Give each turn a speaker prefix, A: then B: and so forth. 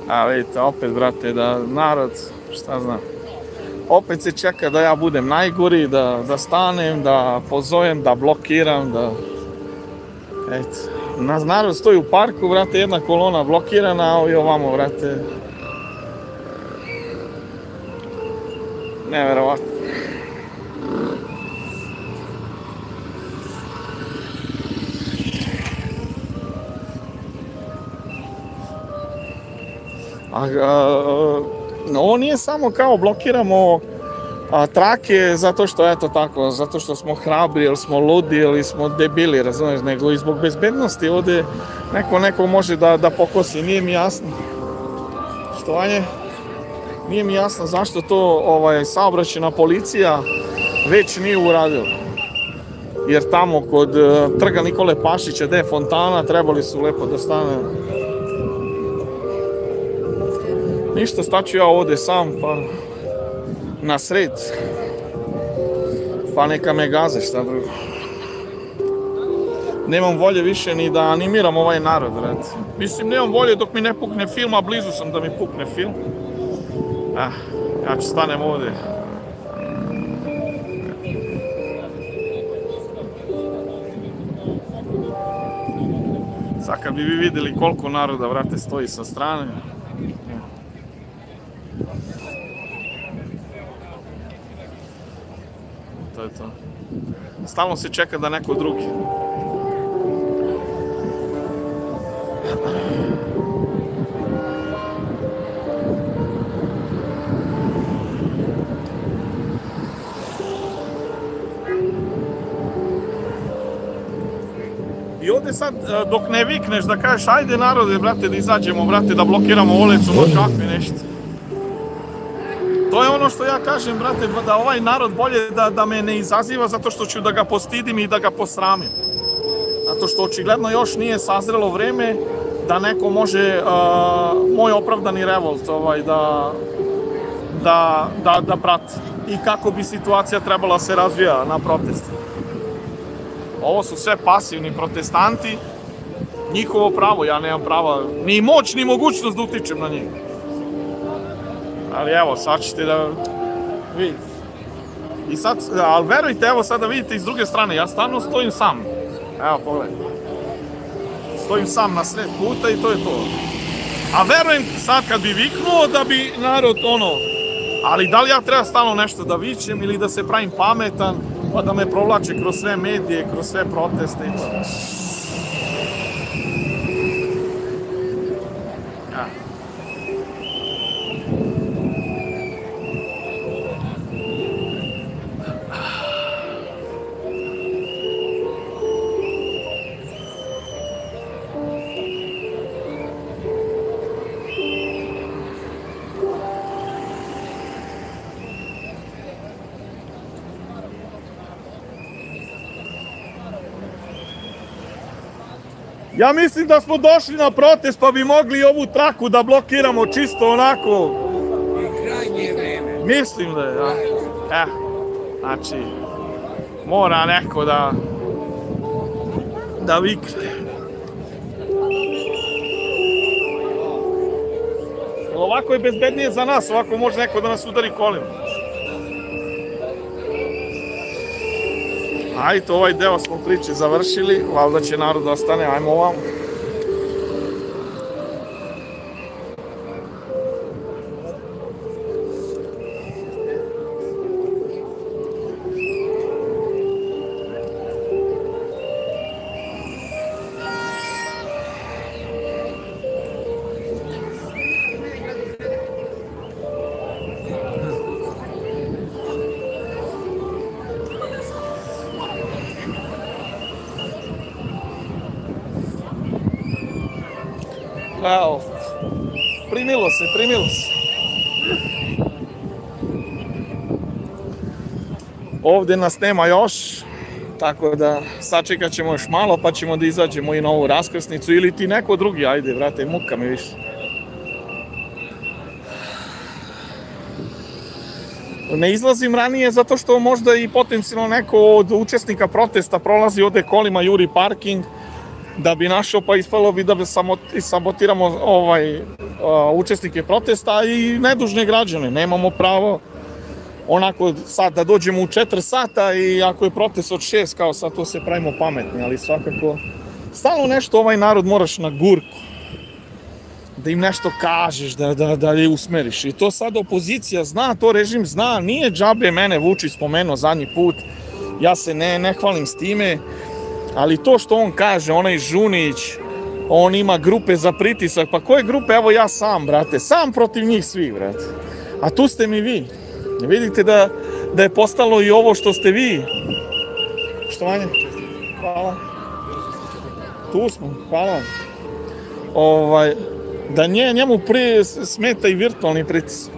A: A vidite, opet, brate, da narod, šta znam, opet se čeka da ja budem najgori, da stanem, da pozovem, da blokiram, da... Eto, narod stoji u parku, brate, jedna kolona blokirana, a ovi ovamo, brate... Neverovatno. Ovo nije samo kao blokiramo trake zato što, eto tako, zato što smo hrabri ili smo ludi ili smo debili, razumiješ, nego i zbog bezbednosti ovdje neko može da pokosi. Nije mi jasno, štovanje, nije mi jasno zašto to saobraćajna policija već nije uradila. Jer tamo kod trga Nikole Pašića, gde je fontana, trebali su lepo da stane. Ništa, staću ja ovdje sam, pa na sred, pa neka me gaze, šta drugo. Nemam volje više ni da animiram ovaj narod, brate. Mislim, nemam volje dok mi ne pukne film, a blizu sam da mi pukne film. Ja ću stanem ovdje. Sad kad bi vi vidjeli koliko naroda, brate, stoji sa strane. To je to. Stalno se čeka da neko drugi. I ovdje sad, dok ne vikneš da kažeš ajde narode, brate, da izađemo, brate, da blokiramo ulicu, kakvi nešto. To je ono što ja kažem, brate, da ovaj narod bolje da me ne izaziva zato što ću da ga postidim i da ga posramim. Zato što očigledno još nije sazrelo vreme da neko može moj opravdani revolt da prati. I kako bi situacija trebala se razvija na protestu. Ovo su sve pasivni protestanti, njihovo pravo, ja nemam prava, ni moć, ni mogućnost da utičem na njih. Ali evo, sad ćete da vidite. I sad, ali verujte, evo sad da vidite iz druge strane, ja stvarno stojim sam. Evo, pogledaj. Stojim sam na sred puta i to je to. A verujem sad kad bi viknuo da bi narod ali da li ja treba stalno nešto da vičem ili da se pravim pametan, pa da me provlače kroz sve medije, kroz sve proteste i to. Ja mislim da smo došli na protest pa bi mogli ovu traku da blokiramo čisto onako.
B: Krajnje vreme.
A: Mislim da je, ja. Znači, mora neko da vikne. Ovako je bezbednije za nas, ovako može neko da nas udari kolima. Ajde, ovaj deo smo priče završili, valjda će narod ostane, ajmo ovamo. Evo, primilo se. Ovdje nas nema još, tako da sačekat ćemo još malo pa ćemo da izađemo i na ovu raskrsnicu ili ti neko drugi, ajde, vrate, muka mi više. Ne izlazim ranije zato što možda i potencijalno neko od učesnika protesta prolazi ovdje kolima, juri parking, da bi našao, pa ispalo bi da sabotiramo učesnike protesta i nedužne građane. Nemamo pravo onako sad da dođemo u 4 sata i ako je protest od 6, kao sad to se pravimo pametni, ali svakako stalno nešto ovaj narod moraš na gurku, da im nešto kažeš, da je usmeriš. I to sad opozicija zna, to režim zna, nije džabe mene Vučić spomenuo zadnji put, ja se ne hvalim s time, ali to što on kaže, onaj Žunić, on ima grupe za pritisak, pa koje grupe? Evo ja sam, brate, sam protiv njih svih, brate. A tu ste mi vi. Vidite da je postalo i ovo što ste vi. Poštovanje. Hvala. Tu smo, hvala. Da njemu smeta i virtualni pritisak.